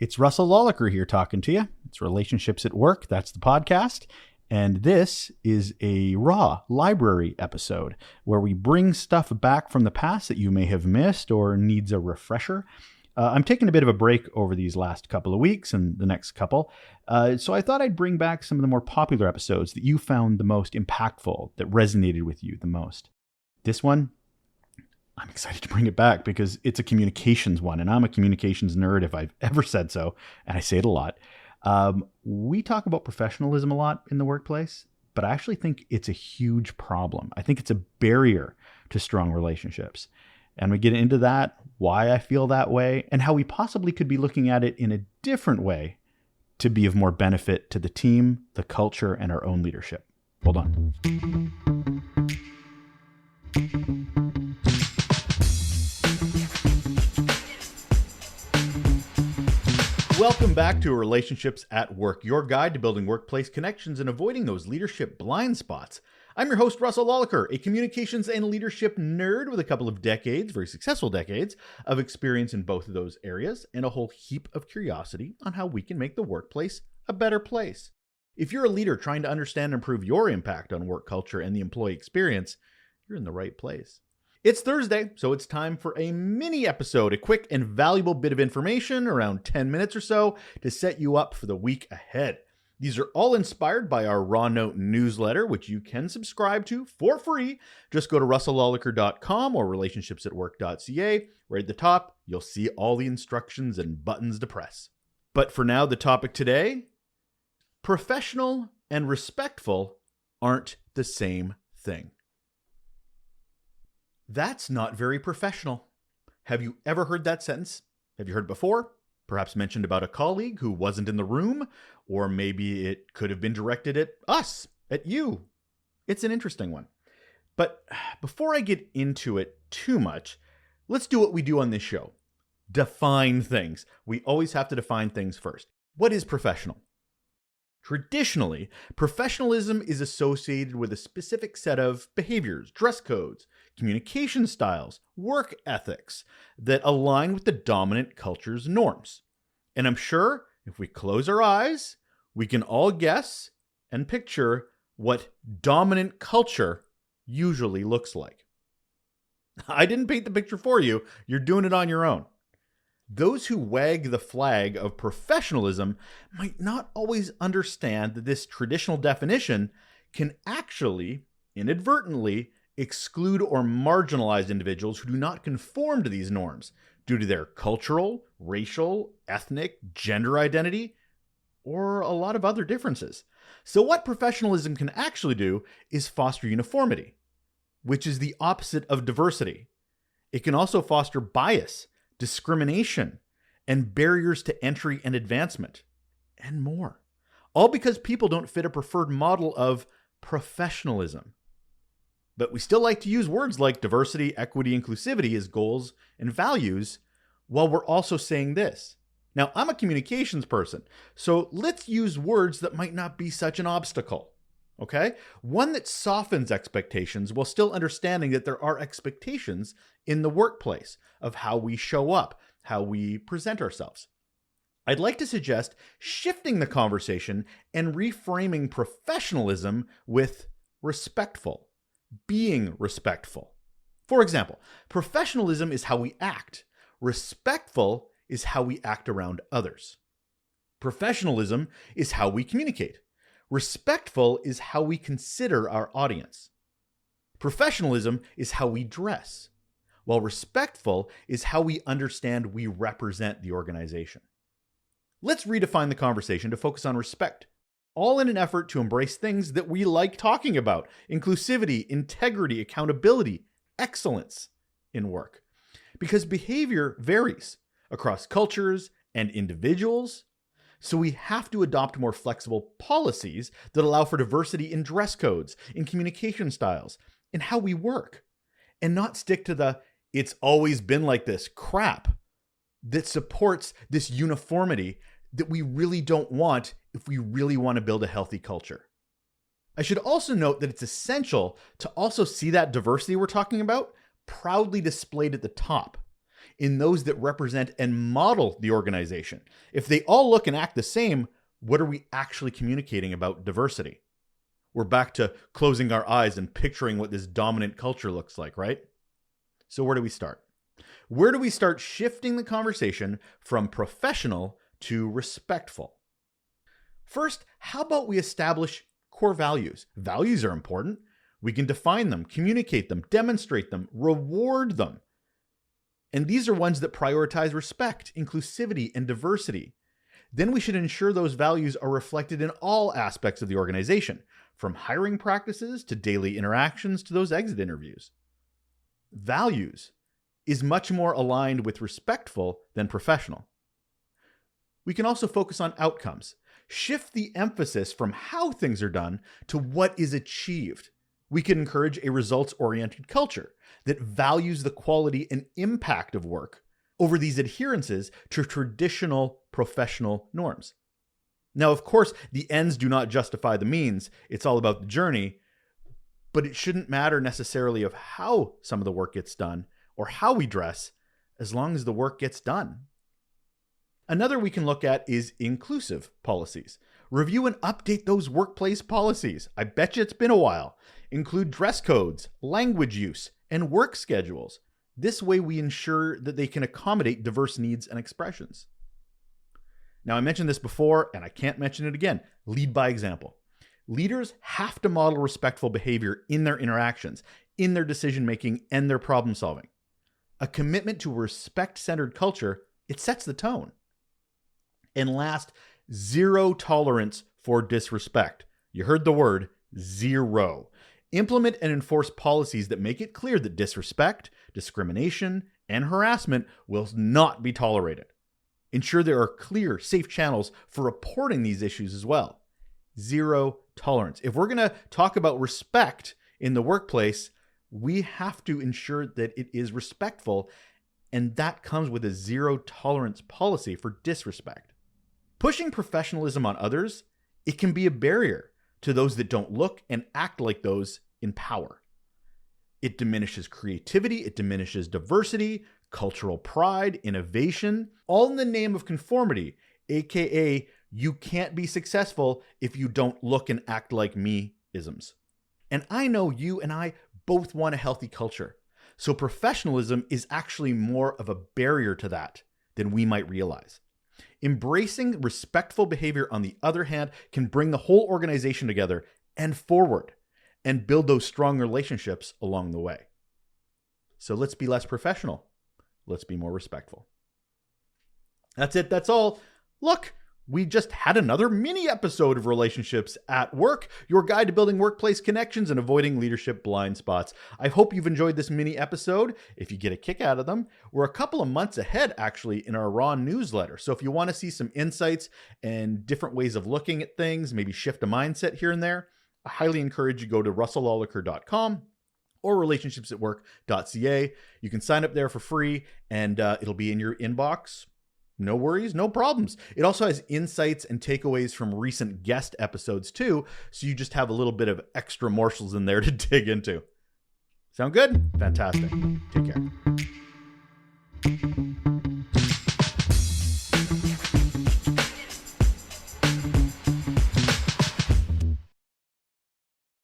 It's Russel Lolacher here talking to you. It's Relationships at Work. That's the podcast. And this is a raw library episode where we bring stuff back from the past that you may have missed or needs a refresher. I'm taking a bit of a break over these last couple of weeks and the next couple. So I thought I'd bring back some of the more popular episodes that you found the most impactful, that resonated with you the most. This one, I'm excited to bring it back because it's a communications one, and I'm a communications nerd if I've ever said so, and I say it a lot. We talk about professionalism a lot in the workplace, but I actually think it's a huge problem. I think it's a barrier to strong relationships. And we get into that, why I feel that way, and how we possibly could be looking at it in a different way to be of more benefit to the team, the culture, and our own leadership. Hold on. Welcome back to Relationships at Work, your guide to building workplace connections and avoiding those leadership blind spots. I'm your host, Russel Lolacher, a communications and leadership nerd with a couple of decades, very successful decades, of experience in both of those areas and a whole heap of curiosity on how we can make the workplace a better place. If you're a leader trying to understand and improve your impact on work culture and the employee experience, you're in the right place. It's Thursday, so it's time for a mini episode, a quick and valuable bit of information, around 10 minutes or so, to set you up for the week ahead. These are all inspired by our Raw Note newsletter, which you can subscribe to for free. Just go to russellolacher.com or relationshipsatwork.ca. Right at the top, you'll see all the instructions and buttons to press. But for now, the topic today, professional and respectful aren't the same thing. That's not very professional. Have you ever heard that sentence? Have you heard it before? Perhaps mentioned about a colleague who wasn't in the room, or maybe it could have been directed at us, at you. It's an interesting one. But before I get into it too much, let's do what we do on this show. Define things. We always have to define things first. What is professional? Traditionally, professionalism is associated with a specific set of behaviors, dress codes, communication styles, work ethics that align with the dominant culture's norms. And I'm sure if we close our eyes, we can all guess and picture what dominant culture usually looks like. I didn't paint the picture for you. You're doing it on your own. Those who wag the flag of professionalism might not always understand that this traditional definition can actually, inadvertently, exclude or marginalize individuals who do not conform to these norms due to their cultural, racial, ethnic, gender identity, or a lot of other differences. So what professionalism can actually do is foster uniformity, which is the opposite of diversity. It can also foster bias, discrimination, and barriers to entry and advancement, and more. All because people don't fit a preferred model of professionalism. But we still like to use words like diversity, equity, inclusivity as goals and values, while we're also saying this. Now, I'm a communications person, so let's use words that might not be such an obstacle. Okay? One that softens expectations while still understanding that there are expectations in the workplace of how we show up, how we present ourselves. I'd like to suggest shifting the conversation and reframing professionalism with respectful, being respectful. For example, professionalism is how we act. Respectful is how we act around others. Professionalism is how we communicate. Respectful is how we consider our audience. Professionalism is how we dress, while respectful is how we understand we represent the organization. Let's redefine the conversation to focus on respect, all in an effort to embrace things that we like talking about: inclusivity, integrity, accountability, excellence in work. Because behavior varies across cultures and individuals, so we have to adopt more flexible policies that allow for diversity in dress codes, in communication styles, in how we work, and not stick to the "it's always been like this" crap that supports this uniformity that we really don't want if we really want to build a healthy culture. I should also note that it's essential to also see that diversity we're talking about proudly displayed at the top. in those that represent and model the organization. If they all look and act the same, what are we actually communicating about diversity? We're back to closing our eyes and picturing what this dominant culture looks like, right? So where do we start? Where do we start shifting the conversation from professional to respectful? First, how about we establish core values? Values are important. We can define them, communicate them, demonstrate them, reward them. And these are ones that prioritize respect, inclusivity, and diversity. Then we should ensure those values are reflected in all aspects of the organization, from hiring practices to daily interactions to those exit interviews. Values is much more aligned with respectful than professional. We can also focus on outcomes. Shift the emphasis from how things are done to what is achieved. We can encourage a results-oriented culture that values the quality and impact of work over these adherences to traditional professional norms. Now, of course, the ends do not justify the means. It's all about the journey, but it shouldn't matter necessarily of how some of the work gets done or how we dress, as long as the work gets done. Another we can look at is inclusive policies. Review and update those workplace policies. I bet you it's been a while. Include dress codes, language use, and work schedules. This way we ensure that they can accommodate diverse needs and expressions. Now, I mentioned this before, and I can't mention it again. Lead by example. Leaders have to model respectful behavior in their interactions, in their decision-making, and their problem-solving. A commitment to a respect-centered culture, it sets the tone. And last, zero tolerance for disrespect. You heard the word, zero. Implement and enforce policies that make it clear that disrespect, discrimination, and harassment will not be tolerated. Ensure there are clear, safe channels for reporting these issues as well. Zero tolerance. If we're going to talk about respect in the workplace, we have to ensure that it is respectful, and that comes with a zero tolerance policy for disrespect. Pushing professionalism on others, it can be a barrier to those that don't look and act like those in power. It diminishes creativity, it diminishes diversity, cultural pride, innovation, all in the name of conformity, aka you can't be successful if you don't look and act like me-isms. And I know you and I both want a healthy culture. So professionalism is actually more of a barrier to that than we might realize. Embracing respectful behavior, on the other hand, can bring the whole organization together and forward and build those strong relationships along the way. So let's be less professional. Let's be more respectful. That's it. That's all. Look, we just had another mini episode of Relationships at Work, your guide to building workplace connections and avoiding leadership blind spots. I hope you've enjoyed this mini episode. If you get a kick out of them, we're a couple of months ahead actually in our Raw newsletter. So if you want to see some insights and different ways of looking at things, maybe shift a mindset here and there, I highly encourage you to go to russellolacher.com or relationshipsatwork.ca. You can sign up there for free and it'll be in your inbox. No worries, no problems. It also has insights and takeaways from recent guest episodes too, so you just have a little bit of extra morsels in there to dig into. Sound good? Fantastic. Take care.